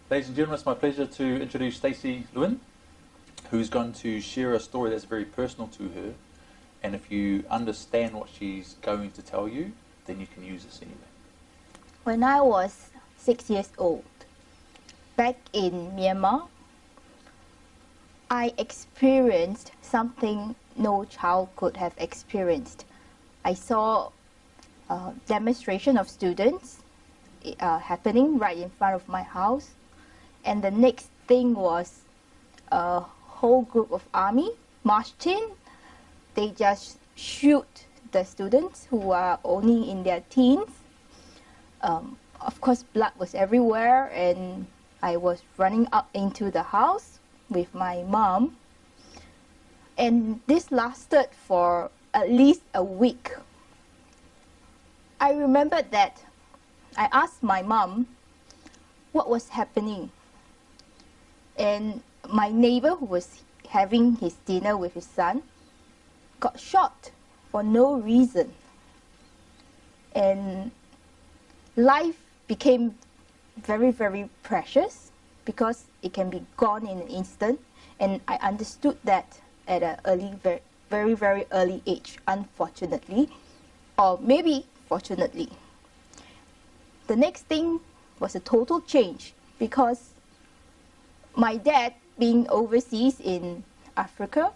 Ladies and gentlemen, it's my pleasure to introduce Stacey Lwin, who's going to share a story that's very personal to her. And if you understand what she's going to tell you, then you can use this anyway. When I was 6 years old, back in Myanmar, I experienced something no child could have experienced. I saw a demonstration of students happening right in front of my house. And the next thing was a whole group of army marched in. They just shoot the students who are only in their teens. Of course, blood was everywhere, and I was running up into the house with my mom. And this lasted for at least a week. I remembered that I asked my mom what was happening. And my neighbor, who was having his dinner with his son, got shot for no reason. And life became very, very precious because it can be gone in an instant. And I understood that at a very, very early age, unfortunately, or maybe fortunately. The next thing was a total change because my dad, being overseas in Africa,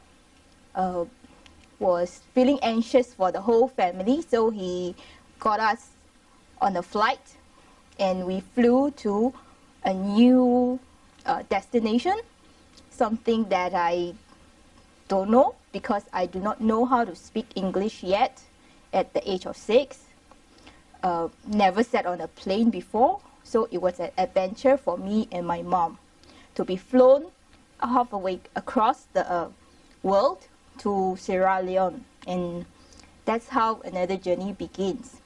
was feeling anxious for the whole family, so he got us on a flight and we flew to a new destination, something that I don't know because I do not know how to speak English yet at the age of 6. Never sat on a plane before, so it was an adventure for me and my mom to be flown halfway across the world to Sierra Leone, and that's how another journey begins.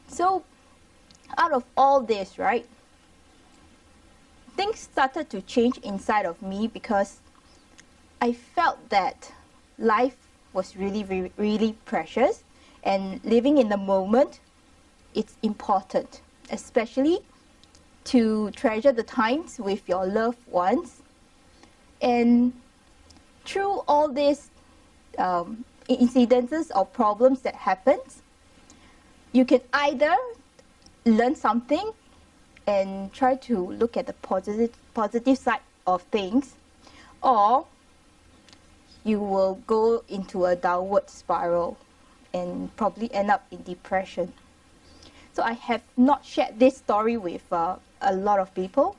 So out of all this, right, things started to change inside of me because I felt that life was really, really precious, and living in the moment, it's important, especially to treasure the times with your loved ones. And through all these incidences or problems that happens, you can either learn something and try to look at the positive side of things, or you will go into a downward spiral and probably end up in depression. So I have not shared this story with a lot of people,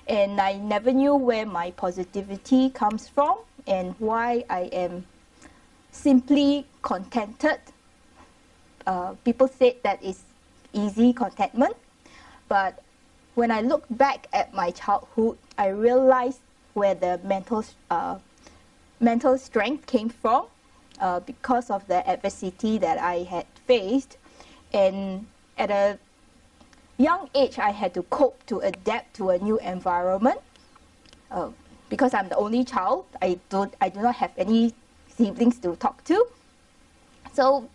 and I never knew where my positivity comes from and why I am simply contented. People said that it's easy contentment, but when I look back at my childhood, I realized where the mental strength came from because of the adversity that I had faced. And at a young age, I had to cope to adapt to a new environment. Because I'm the only child, I do not have any siblings to talk to. So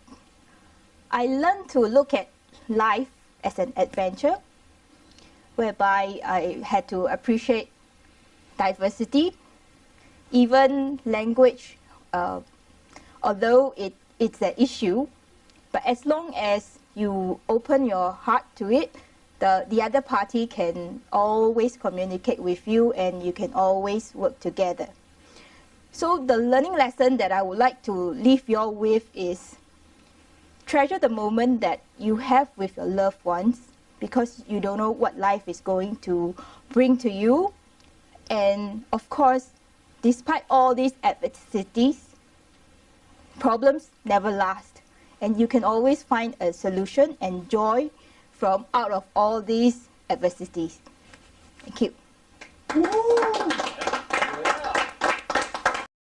I learned to look at life as an adventure, whereby I had to appreciate diversity, even language, although it's an issue. But as long as you open your heart to it, the other party can always communicate with you and you can always work together. So the learning lesson that I would like to leave you all with is treasure the moment that you have with your loved ones, because you don't know what life is going to bring to you. And of course, despite all these adversities, problems never last. And you can always find a solution and joy from out of all these adversities. Thank you.